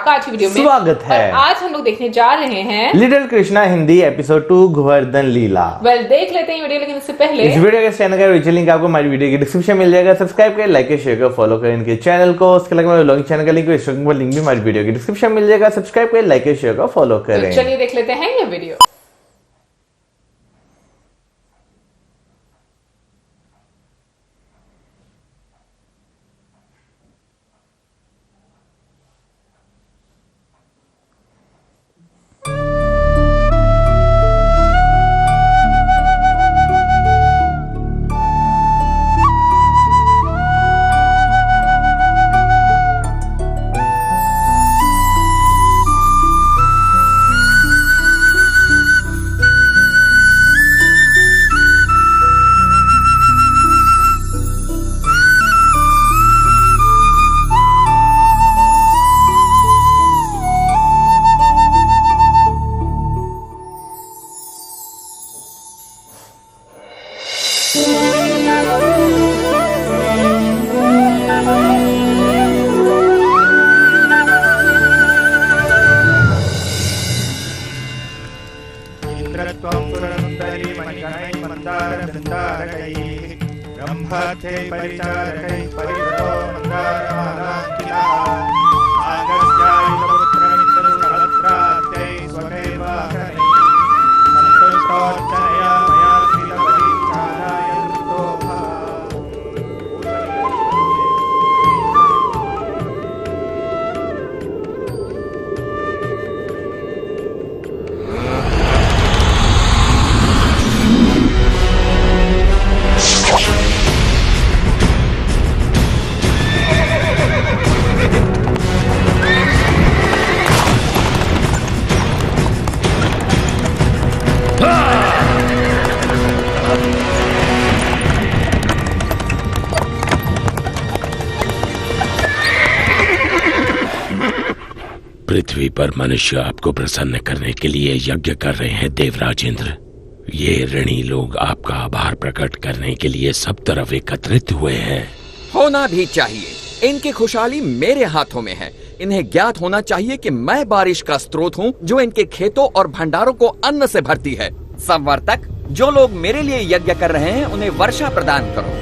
आपका आज की वीडियो में स्वागत है। और आज हम लोग देखने जा रहे हैं लिटिल कृष्णा हिंदी एपिसोड 2 गोवर्धन लीला। देख लेते हैं वीडियो, लेकिन उससे पहले इस वीडियो के चैनल का लिंक आपको हमारी वीडियो की डिस्क्रिप्शन मिल जाएगा। सब्सक्राइब करें, लाइक करें, शेयर करें, फॉलो करें इनके चैनल को। उसके अलावा मेरे ब्लॉगिंग चैनल का लिंक भी हमारी वीडियो की डिस्क्रिप्शन मिल जाएगा। सब्सक्राइब करें, लाइक करें, शेयर करें, फॉलो करें। चलिए देख लेते हैं ये वीडियो। ब्रह्मथे परिचारकै परिवृतो मन्दारमालाङ्किला आगस्त्यायुधपुत्रमित्रसहस्रात्यै स्वदेवाकरै सन्तुष्टोऽर्चनया मया श्रीलपरिचाराय वृतो पृथ्वी पर मनुष्य आपको प्रसन्न करने के लिए यज्ञ कर रहे हैं देवराज इंद्र। ये ऋणी लोग आपका आभार प्रकट करने के लिए सब तरफ एकत्रित हुए हैं। होना भी चाहिए। इनकी खुशहाली मेरे हाथों में है। इन्हें ज्ञात होना चाहिए कि मैं बारिश का स्रोत हूँ जो इनके खेतों और भंडारों को अन्न से भरती है। संवर्तक, जो लोग मेरे लिए यज्ञ कर रहे हैं उन्हें वर्षा प्रदान करो।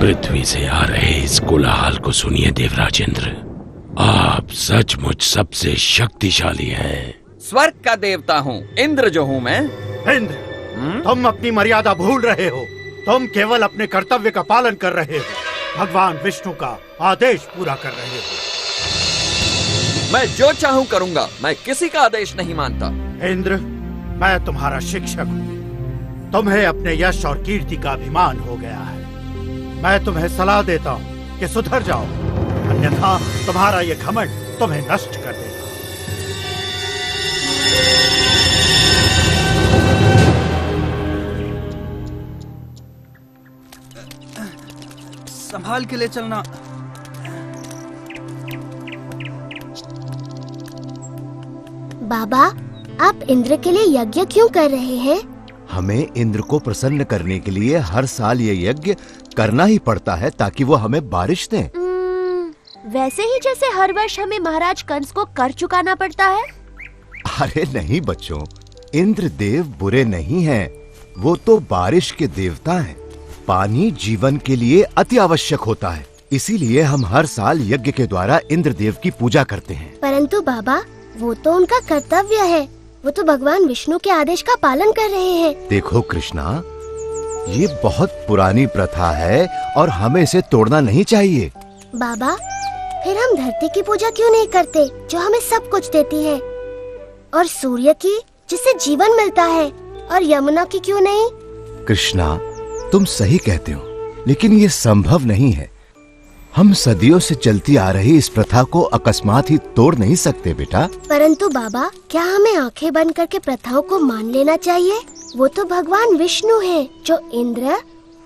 पृथ्वी से आ रहे इस कोलाहल को सुनिए देवराज इंद्र। आप सचमुच सबसे शक्तिशाली हैं। स्वर्ग का देवता हूँ, इंद्र जो हूँ मैं। इंद्र, तुम अपनी मर्यादा भूल रहे हो। तुम केवल अपने कर्तव्य का पालन कर रहे हो, भगवान विष्णु का आदेश पूरा कर रहे हो। मैं जो चाहूँ करूँगा, मैं किसी का आदेश नहीं मानता। इंद्र, मैं तुम्हारा शिक्षक हूँ। तुम्हें अपने यश और कीर्ति का अभिमान हो गया है। मैं तुम्हें सलाह देता हूँ कि सुधर जाओ, अन्यथा तुम्हारा ये घमंड तुम्हें नष्ट कर देगा। संभाल के ले चलना। बाबा, आप इंद्र के लिए यज्ञ क्यों कर रहे हैं? हमें इंद्र को प्रसन्न करने के लिए हर साल ये यज्ञ करना ही पड़ता है ताकि वो हमें बारिश दें। वैसे ही जैसे हर वर्ष हमें महाराज कंस को कर चुकाना पड़ता है। अरे नहीं बच्चों, इंद्र देव बुरे नहीं हैं, वो तो बारिश के देवता हैं। पानी जीवन के लिए अति आवश्यक होता है, इसीलिए हम हर साल यज्ञ के द्वारा इंद्र देव की पूजा करते हैं। परंतु बाबा, वो तो उनका कर्तव्य है। वो तो भगवान विष्णु के आदेश का पालन कर रहे हैं। देखो कृष्णा, ये बहुत पुरानी प्रथा है और हमें इसे तोड़ना नहीं चाहिए। बाबा, फिर हम धरती की पूजा क्यों नहीं करते जो हमें सब कुछ देती है, और सूर्य की जिससे जीवन मिलता है, और यमुना की क्यों नहीं? कृष्णा, तुम सही कहते हो, लेकिन ये संभव नहीं है। हम सदियों से चलती आ रही इस प्रथा को अकस्मात ही तोड़ नहीं सकते बेटा। परंतु बाबा, क्या हमें आंखें बंद करके प्रथाओं को मान लेना चाहिए? वो तो भगवान विष्णु हैं, जो इंद्र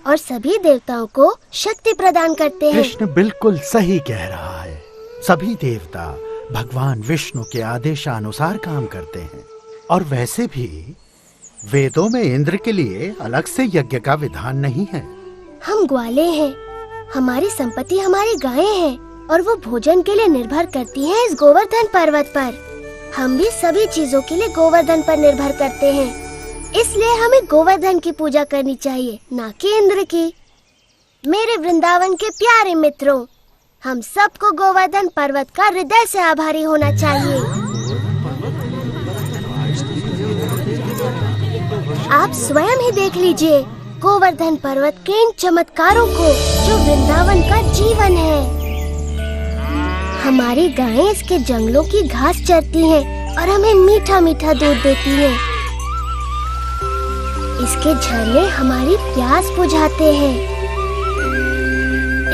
और सभी देवताओं को शक्ति प्रदान करते हैं। कृष्ण बिल्कुल सही कह रहा है। सभी देवता भगवान विष्णु के आदेशानुसार काम करते हैं, और वैसे भी वेदों में इंद्र के लिए अलग से यज्ञ का विधान नहीं है। हम ग्वाले हैं, हमारी संपत्ति हमारी गायें हैं, और वो भोजन के लिए निर्भर करती हैं इस गोवर्धन पर्वत पर। हम भी सभी चीजों के लिए गोवर्धन पर निर्भर करते हैं, इसलिए हमें गोवर्धन की पूजा करनी चाहिए, ना कि इंद्र की। मेरे वृंदावन के प्यारे मित्रों, हम सबको गोवर्धन पर्वत का हृदय से आभारी होना चाहिए। आप स्वयं ही देख लीजिए गोवर्धन पर्वत के इन चमत्कारों को, जो वृंदावन का जीवन है। हमारी गायें इसके जंगलों की घास चरती हैं और हमें मीठा मीठा दूध देती हैं। इसके झरने हमारी प्यास बुझाते हैं।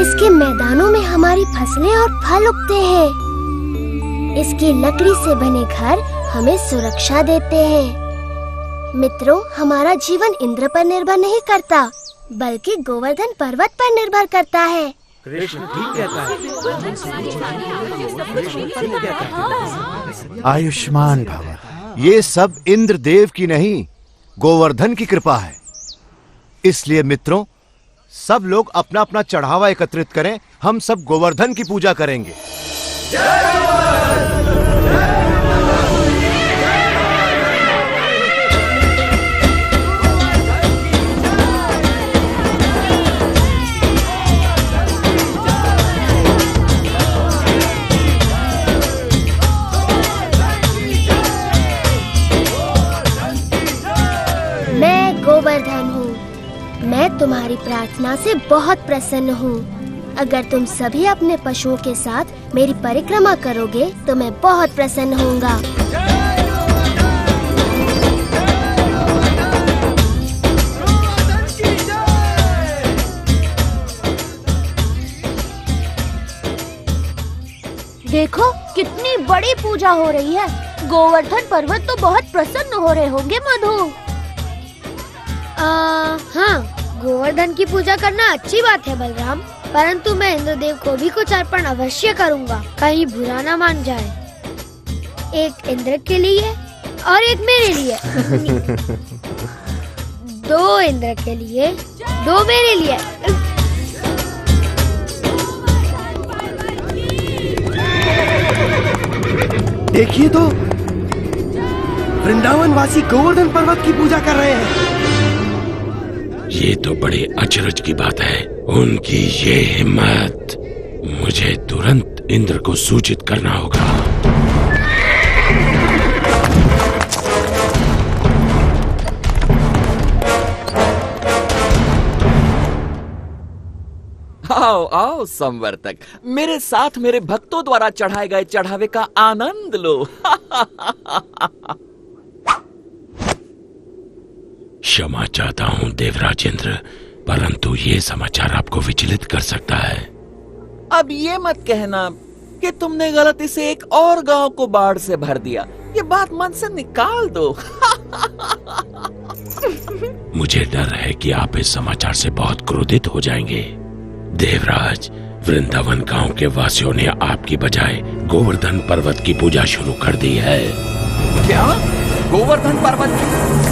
इसके मैदानों में हमारी फसलें और फल उगते हैं। इसकी लकड़ी से बने घर हमें सुरक्षा देते हैं। मित्रों, हमारा जीवन इंद्र पर निर्भर नहीं करता, बल्कि गोवर्धन पर्वत पर निर्भर करता है। कृष्ण ठीक कहता है। आयुष्मान भव। ये सब इंद्र देव की नहीं, गोवर्धन की कृपा है। इसलिए मित्रों, सब लोग अपना अपना चढ़ावा एकत्रित करें, हम सब गोवर्धन की पूजा करेंगे। मैं गोवर्धन हूँ। मैं तुम्हारी प्रार्थना से बहुत प्रसन्न हूँ। अगर तुम सभी अपने पशुओं के साथ मेरी परिक्रमा करोगे तो मैं बहुत प्रसन्न होऊंगा। देखो कितनी बड़ी पूजा हो रही है। गोवर्धन पर्वत तो बहुत प्रसन्न हो रहे होंगे मधु। हाँ, गोवर्धन की पूजा करना अच्छी बात है बलराम, परंतु मैं इंद्रदेव को भी कुछ अर्पण अवश्य करूँगा, कहीं बुरा ना मान जाए। एक इंद्र के लिए और एक मेरे लिए। 2 इंद्र के लिए, 2 मेरे लिए। देखिए तो, वृंदावन वासी गोवर्धन पर्वत की पूजा कर रहे हैं। ये तो बड़े अचरज की बात है। उनकी ये हिम्मत! मुझे तुरंत इंद्र को सूचित करना होगा। आओ आओ संवर्तक, मेरे साथ मेरे भक्तों द्वारा चढ़ाए गए चढ़ावे का आनंद लो। क्षमा चाहता हूँ देवराजेंद्र, परंतु ये समाचार आपको विचलित कर सकता है। अब ये मत कहना कि तुमने गलती से एक और गांव को बाढ़ से भर दिया। ये बात मन से निकाल दो। मुझे डर है कि आप इस समाचार से बहुत क्रोधित हो जाएंगे। देवराज, वृंदावन गांव के वासियों ने आपकी बजाय गोवर्धन पर्वत की पूजा शुरू कर दी है। क्या? गोवर्धन पर्वत की?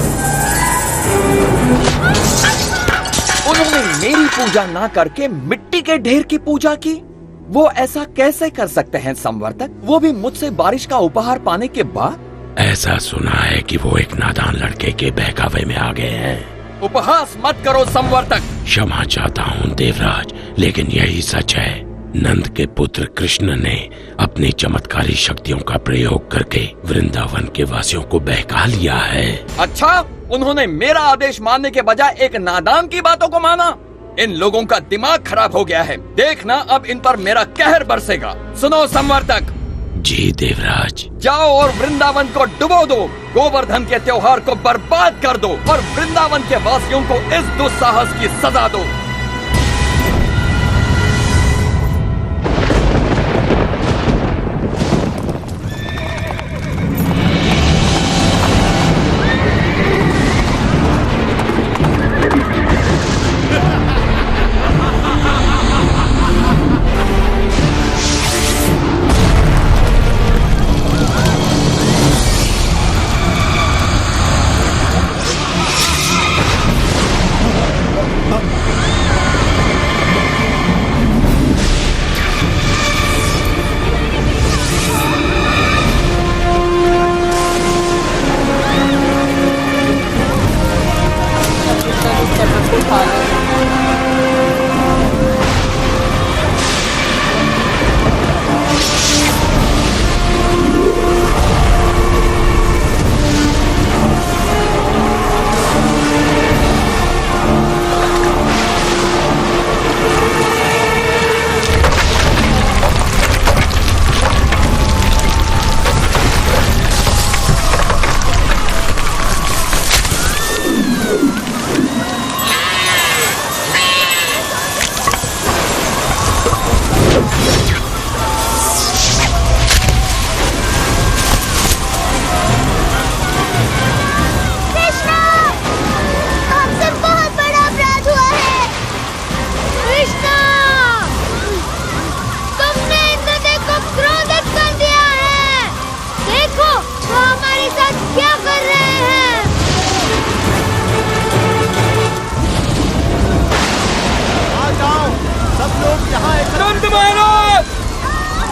उन्होंने मेरी पूजा ना करके मिट्टी के ढेर की पूजा की। वो ऐसा कैसे कर सकते हैं संवर्तक, वो भी मुझसे बारिश का उपहार पाने के बाद? ऐसा सुना है कि वो एक नादान लड़के के बहकावे में आ गए हैं। उपहास मत करो संवर्तक। क्षमा चाहता हूँ देवराज, लेकिन यही सच है। नंद के पुत्र कृष्ण ने अपनी चमत्कारी शक्तियों का प्रयोग करके वृंदावन के वासियों को बहका लिया है। अच्छा, उन्होंने मेरा आदेश मानने के बजाय एक नादान की बातों को माना। इन लोगों का दिमाग खराब हो गया है। देखना अब इन पर मेरा कहर बरसेगा। सुनो संवर्तक। जी देवराज। जाओ और वृंदावन को डुबो दो, गोवर्धन के त्योहार को बर्बाद कर दो और वृंदावन के वासियों को इस दुस्साहस की सजा दो।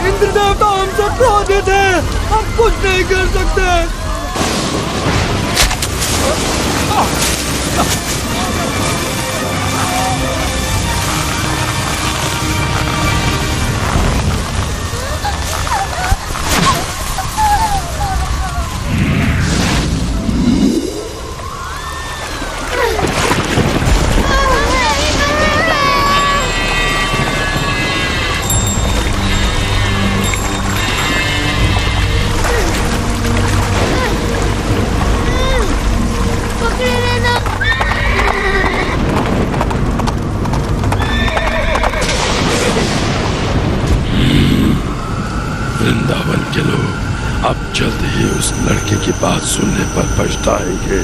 इंद्र देवता हमसे क्रोधित है, हम कुछ नहीं कर सकते। वृंदावन के लोग अब जल्द ही उस लड़के की बात सुनने पर पछताएंगे।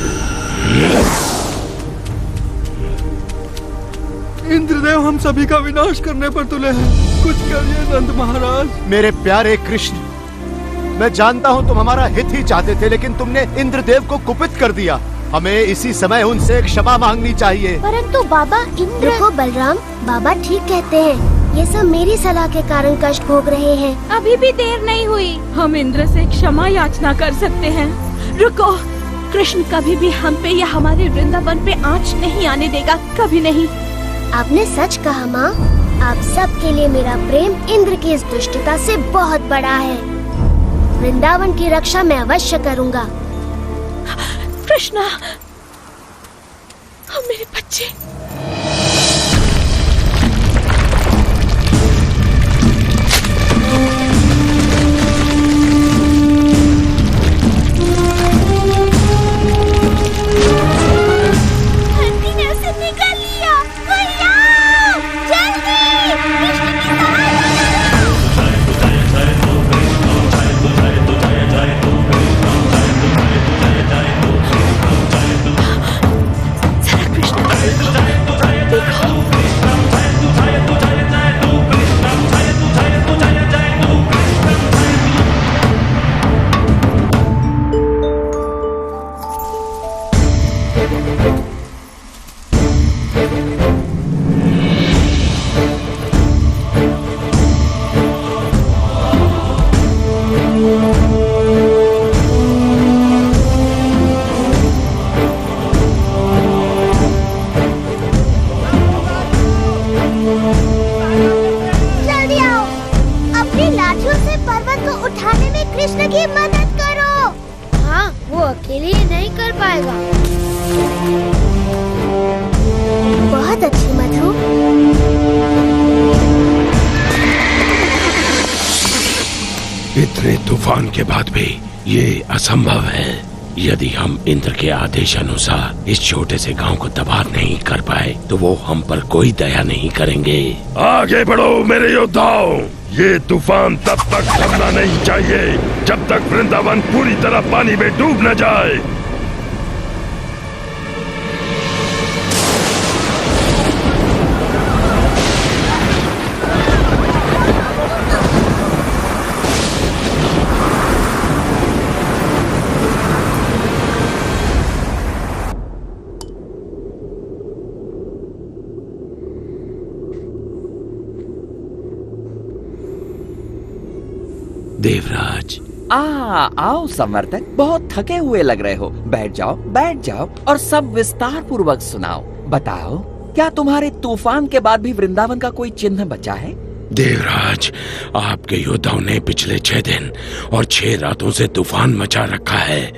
इंद्रदेव हम सभी का विनाश करने पर तुले हैं, कुछ करिए नंद महाराज। मेरे प्यारे कृष्ण, मैं जानता हूँ तुम हमारा हित ही चाहते थे, लेकिन तुमने इंद्रदेव को कुपित कर दिया। हमें इसी समय उनसे क्षमा मांगनी चाहिए। परंतु बाबा इंद्र। देखो बलराम, बाबा ठीक कहते हैं, ये सब मेरी सलाह के कारण कष्ट भोग रहे हैं। अभी भी देर नहीं हुई, हम इंद्र से क्षमा याचना कर सकते हैं। रुको, कृष्ण कभी भी हम पे या हमारे वृंदावन पे आँच नहीं आने देगा, कभी नहीं। आपने सच कहा माँ, आप सबके लिए मेरा प्रेम इंद्र की इस दुष्टता से बहुत बड़ा है। वृंदावन की रक्षा मैं अवश्य करूँगा। कृष्णा, मेरे बच्चे। अकेले ये नहीं कर पाएगा। बहुत अच्छी मधु। इतने तूफान के बाद भी ये असंभव है। यदि हम इंद्र के आदेश अनुसार इस छोटे से गांव को तबाह नहीं कर पाए तो वो हम पर कोई दया नहीं करेंगे। आगे बढ़ो मेरे योद्धाओं, ये तूफान तब तक थमना नहीं चाहिए जब तक वृंदावन पूरी तरह पानी में डूब न जाए। देवराज, आओ संवर्तक, बहुत थके हुए लग रहे हो। बैठ जाओ और सब विस्तार पूर्वक सुनाओ। बताओ, क्या तुम्हारे तूफान के बाद भी वृंदावन का कोई चिन्ह बचा है? देवराज, आपके योद्धाओं ने पिछले 6 दिन और 6 रातों से तूफान मचा रखा है,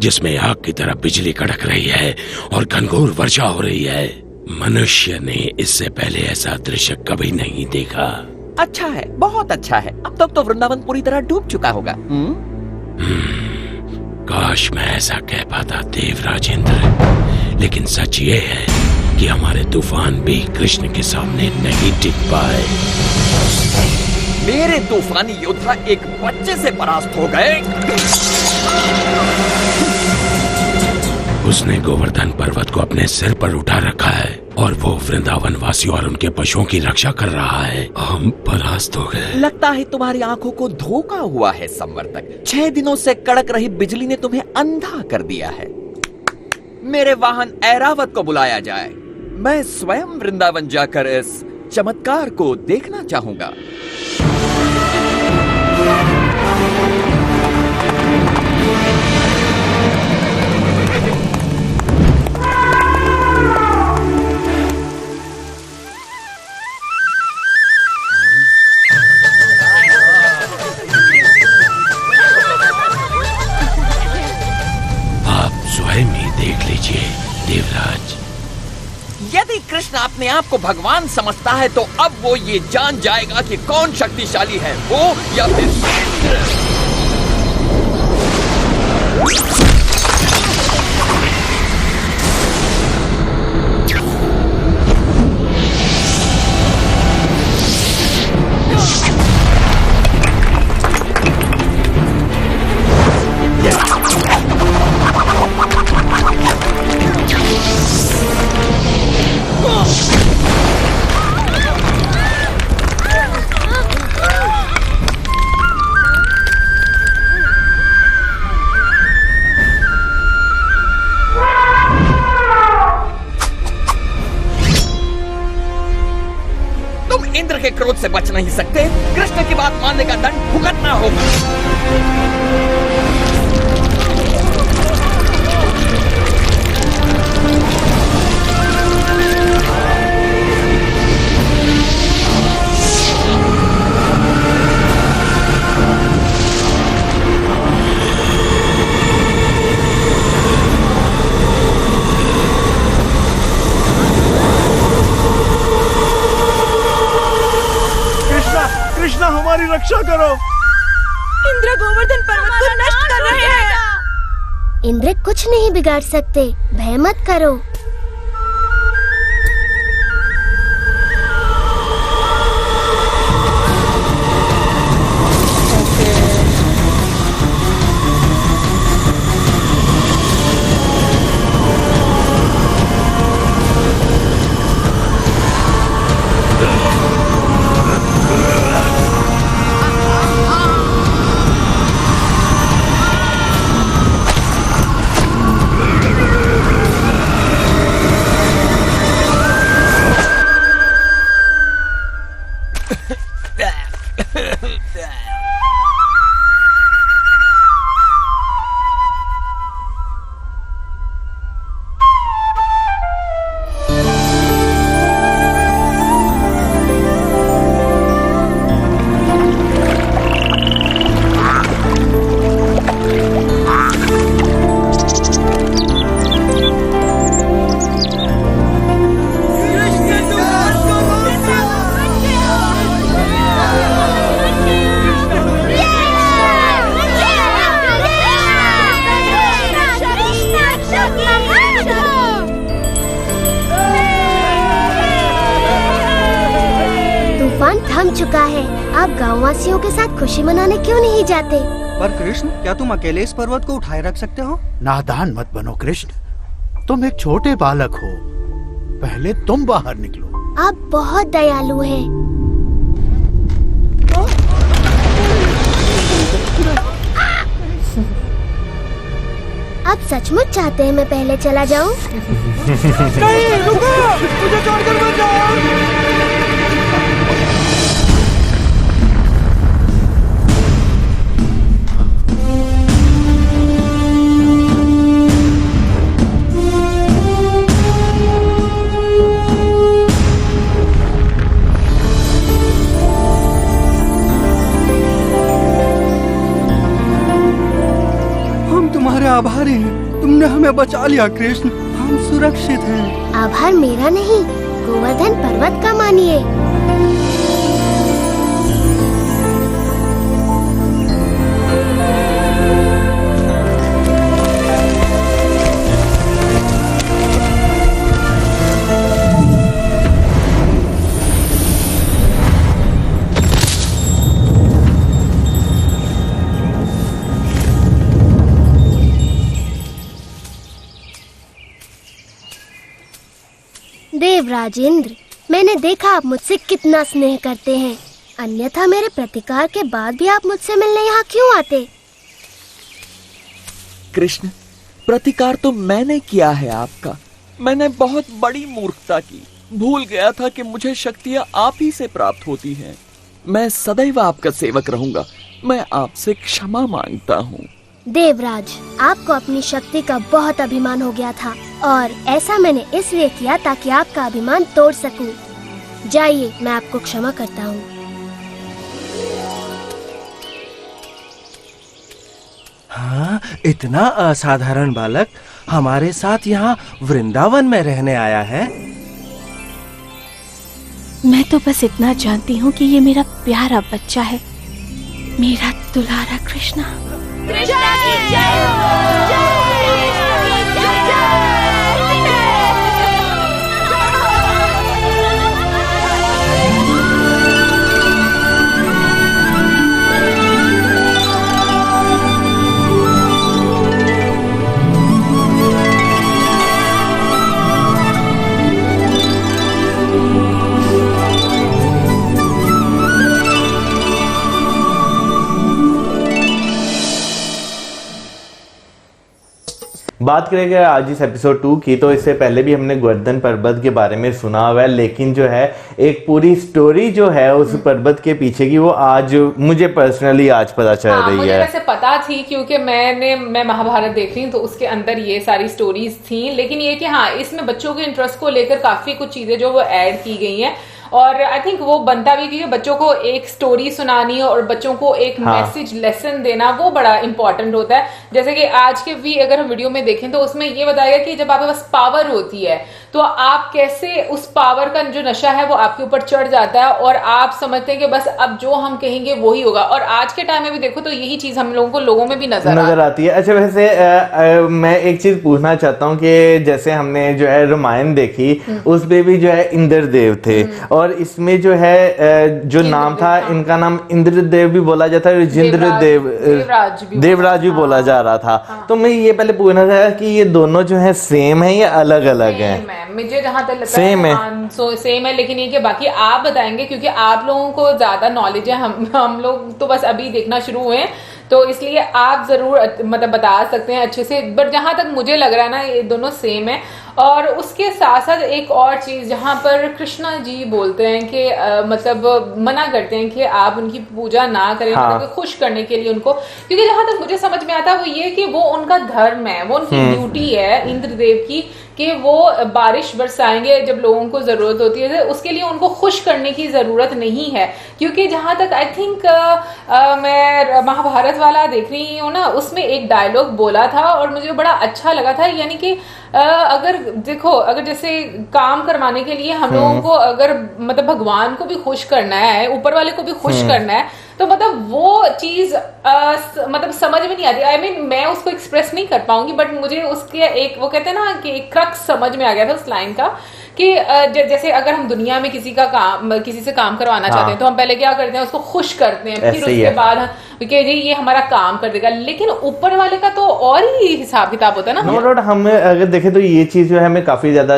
जिसमें आग की तरह बिजली कड़क रही है और घनघोर वर्षा हो रही है। मनुष्य ने इससे पहले ऐसा दृश्य कभी नहीं देखा। अच्छा है, बहुत अच्छा है। अब तक तो वृंदावन पूरी तरह डूब चुका होगा। काश मैं ऐसा कह पाता देवराज इंद्र, लेकिन सच ये है कि हमारे तूफान भी कृष्ण के सामने नहीं टिक पाए। मेरे तूफानी योद्धा एक बच्चे से परास्त हो गए। उसने गोवर्धन पर्वत को अपने सिर पर उठा रखा है और वो वृंदावन वासियों और उनके पशुओं की रक्षा कर रहा है। हम परास्त हो गए। लगता है तुम्हारी आंखों को धोखा हुआ है संवर्तक। 6 दिनों से कड़क रही बिजली ने तुम्हें अंधा कर दिया है। मेरे वाहन ऐरावत को बुलाया जाए। मैं स्वयं वृंदावन जाकर इस चमत्कार को देखना चाहूंगा। देवराज, यदि कृष्ण अपने आप को भगवान समझता है तो अब वो ये जान जाएगा कि कौन शक्तिशाली है, वो या फिर इंद्र। इंद्र के क्रोध से बच नहीं सकते। कृष्ण की बात मानने का दंड भुगतना होगा। कृष्णा, हमारी रक्षा करो। इंद्र गोवर्धन पर्वत को नष्ट कर रहे हैं। इंद्र कुछ नहीं बिगाड़ सकते, भय मत करो। थम चुका है। आप गाँव वासियों के साथ खुशी मनाने क्यों नहीं जाते? पर कृष्ण, क्या तुम अकेले इस पर्वत को उठाए रख सकते हो? नादान मत बनो कृष्ण, तुम एक छोटे बालक हो, पहले तुम बाहर निकलो। आप बहुत दयालु हैं। आप सचमुच चाहते हैं मैं पहले चला जाऊं? नहीं, रुको! मुझे छोड़कर मत जाओ! तुम्हारे आभारी हैं। तुमने हमें बचा लिया कृष्ण, हम सुरक्षित हैं। आभार मेरा नहीं, गोवर्धन पर्वत का मानिए। देवराज इंद्र, मैंने देखा आप मुझसे कितना स्नेह करते हैं, अन्यथा मेरे प्रतिकार के बाद भी आप मुझसे मिलने यहाँ क्यों आते? कृष्ण, प्रतिकार तो मैंने किया है आपका। मैंने बहुत बड़ी मूर्खता की, भूल गया था कि मुझे शक्तियाँ आप ही से प्राप्त होती हैं। मैं सदैव आपका सेवक रहूंगा। मैं आपसे क्षमा मांगता हूँ। देवराज, आपको अपनी शक्ति का बहुत अभिमान हो गया था और ऐसा मैंने इसलिए किया ताकि आपका अभिमान तोड़ सकूं। जाइए, मैं आपको क्षमा करता हूँ। हाँ, इतना असाधारण बालक हमारे साथ यहाँ वृंदावन में रहने आया है। मैं तो बस इतना जानती हूँ कि ये मेरा प्यारा बच्चा है, मेरा दुलारा कृष्णा। कृष्णा की जय हो, बात करेंगे आज इस एपिसोड 2 की, तो इससे पहले भी हमने गोवर्धन पर्वत के बारे में सुना हुआ है, लेकिन जो है एक पूरी स्टोरी जो है उस पर्वत के पीछे की, वो आज मुझे पर्सनली आज पता चल रही मुझे है। वैसे पता थी क्योंकि मैं महाभारत देख रही हूँ, तो उसके अंदर ये सारी स्टोरीज थी, लेकिन ये कि हाँ, इसमें बच्चों के इंटरेस्ट को लेकर काफी कुछ चीजें जो वो ऐड की गई हैं और आई थिंक वो बनता भी, क्योंकि बच्चों को एक स्टोरी सुनानी और बच्चों को एक मैसेज लेसन देना वो बड़ा इंपॉर्टेंट होता है। जैसे कि आज के भी अगर हम वीडियो में देखें तो उसमें ये बताया कि जब आपके पास पावर होती है तो आप कैसे उस पावर का जो नशा है वो आपके ऊपर चढ़ जाता है और आप समझते हैं कि बस अब जो हम कहेंगे वही होगा। और आज के टाइम में भी देखो तो यही चीज हम लोगों में भी नजर आती है। अच्छा, वैसे मैं एक चीज पूछना चाहता हूँ कि जैसे हमने जो है रामायण देखी, उसमें भी जो है इंद्रदेव थे और इसमें जो है जो नाम था, इनका नाम इंद्रदेव भी बोला जाता है, देवराज भी बोला जा रहा था। तो मैं ये पहले पूछना था कि ये दोनों जो है सेम है या अलग अलग है? मुझे जहां तक लगता है सेम है, लेकिन ये कि बाकी आप बताएंगे क्योंकि आप लोगों को ज्यादा नॉलेज है, हम लोग तो बस अभी देखना शुरू हुए हैं, तो इसलिए आप जरूर मतलब बता सकते हैं अच्छे से। बट जहां तक मुझे लग रहा है ना, ये दोनों सेम है। और उसके साथ साथ एक और चीज जहां पर कृष्णा जी बोलते हैं कि मतलब मना करते हैं कि आप उनकी पूजा ना करें, मतलब खुश करने के लिए उनको, क्योंकि जहां तक मुझे समझ में आता है वो ये कि वो उनका धर्म है, वो उनकी ड्यूटी है इंद्रदेव की कि वो बारिश बरसाएंगे जब लोगों को जरूरत होती है, उसके लिए उनको खुश करने की जरूरत नहीं है। क्योंकि जहां तक आई थिंक मैं महाभारत वाला देख रही हूँ ना, उसमें एक डायलॉग बोला था और मुझे बड़ा अच्छा लगा था, यानी कि अगर देखो, अगर जैसे काम करवाने के लिए हम लोगों को अगर मतलब भगवान को भी खुश करना है, ऊपर वाले को भी खुश करना है, तो मतलब वो चीज मतलब समझ में नहीं आती। आई मीन मैं उसको एक्सप्रेस नहीं कर पाऊंगी, बट मुझे उसके एक वो कहते हैं ना कि एक क्रक्स समझ में आ गया था उस लाइन का कि जैसे अगर हम दुनिया में किसी से काम करवाना चाहते हैं तो हम पहले क्या करते हैं, उसको खुश करते हैं, फिर उसके बाद कि जी ये हमारा काम कर देगा। लेकिन ऊपर वाले का तो और ही हिसाब किताब होता है ना। नो डाउट, हम अगर देखें तो ये चीज जो है हमें काफी ज्यादा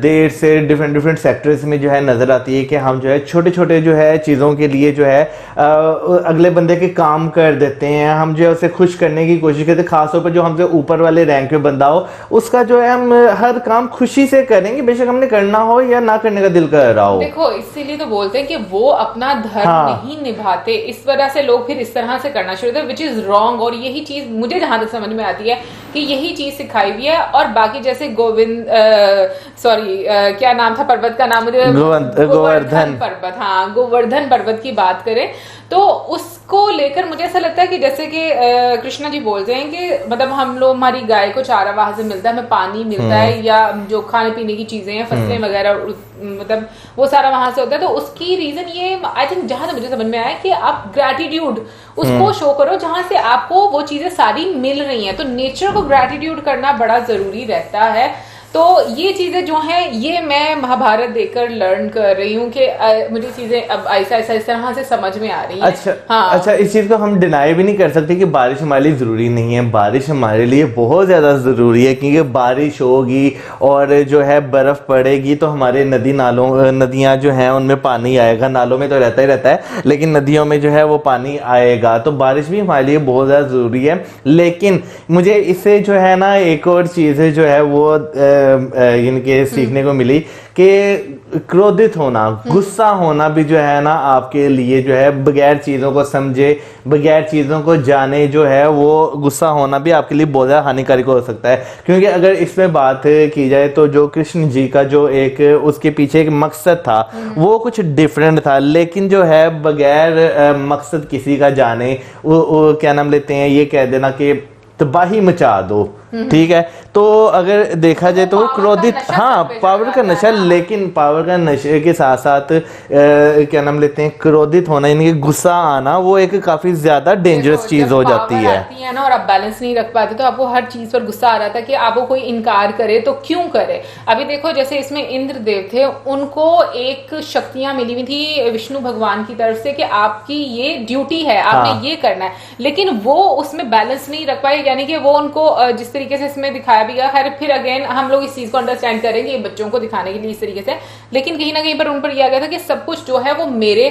देर से डिफरेंट सेक्टर्स में जो है नजर आती है कि हम जो है छोटे छोटे जो है चीजों के लिए जो है अगले बंदे के काम कर देते हैं, हम जो है उसे खुश करने की कोशिश करते हैं। खासतौर पर जो हमसे ऊपर वाले रैंक पे बंदा हो, उसका जो है हम हर काम खुशी से करेंगे, बेशक हमने करना हो या ना करने का दिल कर रहा हो। देखो इसीलिए तो बोलते हैं कि वो अपना धर्म नहीं निभाते, इस वजह से लोग फिर इस तरह से करना शुरू करते, विच इज रॉन्ग। और यही चीज मुझे जहां तक समझ में आती है कि यही चीज सिखाई हुई है। और बाकी जैसे क्या नाम था पर्वत का नाम, मुझे गोवर्धन पर्वत, हाँ गोवर्धन पर्वत की बात करें तो उसको लेकर मुझे ऐसा लगता है कि जैसे कि कृष्णा जी बोलते हैं कि मतलब हम लोग, हमारी गाय को चारा वहां से मिलता है, हमें पानी मिलता है, या जो खाने पीने की चीजें हैं, फसलें वगैरह, मतलब वो सारा वहां से होता है। तो उसकी रीजन ये आई थिंक जहां तक मुझे समझ में आया कि आप ग्रेटिट्यूड उसको शो करो जहां से आपको वो चीजें सारी मिल रही हैं। तो नेचर को ग्रेटिट्यूड करना बड़ा जरूरी रहता है। तो ये चीजें जो हैं ये मैं महाभारत देखकर लर्न कर रही हूँ कि मुझे चीजें अब ऐसा इस तरह से समझ में आ रही हैं। अच्छा हाँ। अच्छा, इस चीज को हम डिनाई भी नहीं कर सकते कि बारिश हमारे लिए जरूरी नहीं है। बारिश हमारे लिए बहुत ज्यादा जरूरी है, क्योंकि बारिश होगी और जो है बर्फ पड़ेगी तो हमारे नदियां जो हैं उनमें पानी आएगा। नालों में तो रहता ही रहता है, लेकिन नदियों में जो है वो पानी आएगा, तो बारिश भी हमारे लिए बहुत ज्यादा जरूरी है। लेकिन मुझे इससे जो है ना एक और चीज जो है वो इनके सीखने को मिली कि क्रोधित होना, गुस्सा होना भी जो है ना आपके लिए जो है बगैर चीजों को समझे, बगैर चीजों को जाने जो है वो गुस्सा होना भी आपके लिए बहुत ज्यादा हानिकारक हो सकता है। क्योंकि अगर इसमें बात की जाए तो जो कृष्ण जी का जो एक उसके पीछे एक मकसद था वो कुछ डिफरेंट था, लेकिन जो है बगैर मकसद किसी का जाने वो क्या नाम लेते हैं, ये कह देना कि तबाही मचा दो, ठीक है। तो अगर देखा जाए तो क्रोधित, हाँ पावर का नशा, लेकिन पावर का नशे के साथ साथ क्या नाम लेते हैं, क्रोधित होना यानी कि गुस्सा आना, वो एक काफी ज्यादा डेंजरस चीज हो जाती है ना। और आप बैलेंस नहीं रख पाते तो आपको हर चीज पर गुस्सा आ रहा था कि आपको कोई इनकार करे तो क्यों करे। अभी देखो जैसे इसमें इंद्रदेव थे, उनको एक शक्तियां मिली हुई थी विष्णु भगवान की तरफ से कि आपकी ये ड्यूटी है, आपने ये करना है, लेकिन वो उसमें बैलेंस नहीं रख पाए। यानी कि वो उनको जिस तरीके से इसमें दिखाया भी गया, खैर फिर अगेन हम लोग इस चीज को अंडरस्टैंड करेंगे ये बच्चों को दिखाने के लिए इस तरीके से, लेकिन कहीं ना कहीं पर उन पर यह गया था कि सब कुछ जो है वो मेरे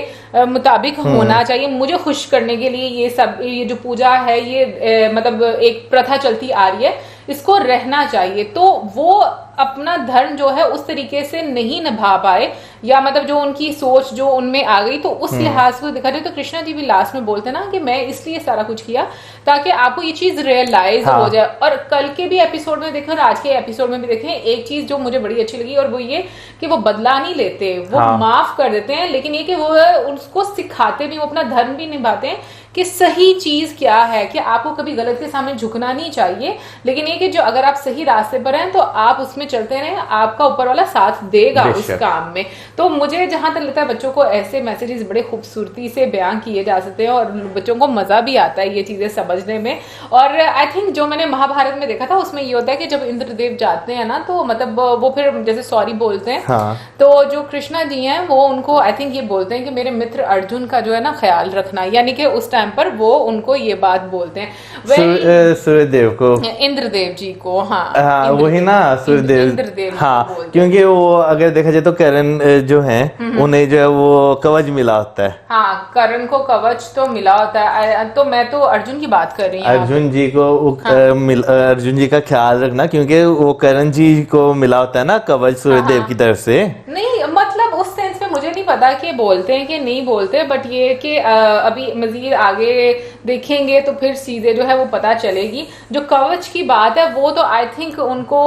मुताबिक होना चाहिए, मुझे खुश करने के लिए ये जो पूजा है ये मतलब एक प्रथा चलती आ रही है, इसको रहना चाहिए। तो वो अपना धर्म जो है उस तरीके से नहीं निभा पाए, या मतलब जो उनकी सोच जो उनमें आ गई, तो उस लिहाज को दिखा रहे। तो कृष्णा जी भी लास्ट में बोलते ना कि मैं इसलिए सारा कुछ किया ताकि आपको ये चीज रियलाइज हो जाए। और कल के भी एपिसोड में देखें और आज के एपिसोड में भी देखें, एक चीज जो मुझे बड़ी अच्छी लगी और वो ये कि वो बदला नहीं लेते, वो माफ कर देते हैं, लेकिन ये कि वो उसको सिखाते भी, वो अपना धर्म भी निभाते हैं कि सही चीज क्या है, कि आपको कभी गलत के सामने झुकना नहीं चाहिए, लेकिन ये कि जो अगर आप सही रास्ते पर हैं तो आप उसमें चलते रहें, आपका ऊपर वाला साथ देगा उस काम में। तो मुझे जहां तक लगता है बच्चों को ऐसे मैसेजेस बड़े खूबसूरती से बयान किए जा सकते हैं और बच्चों को मजा भी आता है ये चीजें समझने में। और आई थिंक जो मैंने महाभारत में देखा था उसमें ये होता है कि जब इंद्रदेव जाते हैं ना तो मतलब वो फिर जैसे सॉरी बोलते हैं, तो जो कृष्णा जी हैं वो उनको आई थिंक ये बोलते हैं कि मेरे मित्र अर्जुन का जो है ना ख्याल रखना, यानी कि उस टाइम पर वो उनको ये बात बोलते हैं सूर्यदेव को, इंद्रदेव जी को। हाँ वही ना, सूर्यदेव, हाँ क्योंकि वो अगर देखा जाए तो करण जो है उन्हें जो है वो कवच मिला होता है। हाँ करण को कवच तो मिला होता है, तो मैं तो अर्जुन की बात कर रही हूँ, अर्जुन जी को अर्जुन जी का ख्याल रखना, क्योंकि वो करण जी को मिला होता है ना कवच सूर्यदेव की तरफ से। नहीं मतलब उस सेंस में मुझे नहीं पता कि बोलते हैं कि नहीं बोलते, बट ये कि अभी मजीद आगे देखेंगे तो फिर सीधे जो है वो पता चलेगी। जो कवच की बात है वो तो आई थिंक उनको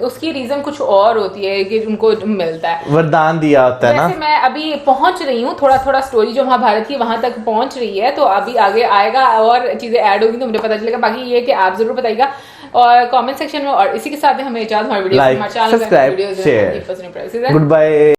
उसकी रीजन कुछ और होती है कि उनको मिलता है, वरदान दिया होता है ना। मैं अभी पहुंच रही हूँ, थोड़ा स्टोरी जो महाभारत की वहां तक पहुंच रही है, तो अभी आगे आएगा और चीजें ऐड होगी तो मुझे पता चलेगा। बाकी ये कि आप जरूर बताइएगा और कमेंट सेक्शन में। और इसी के साथ हमें इजाजत, हमारे video like, subscribe, share, good bye.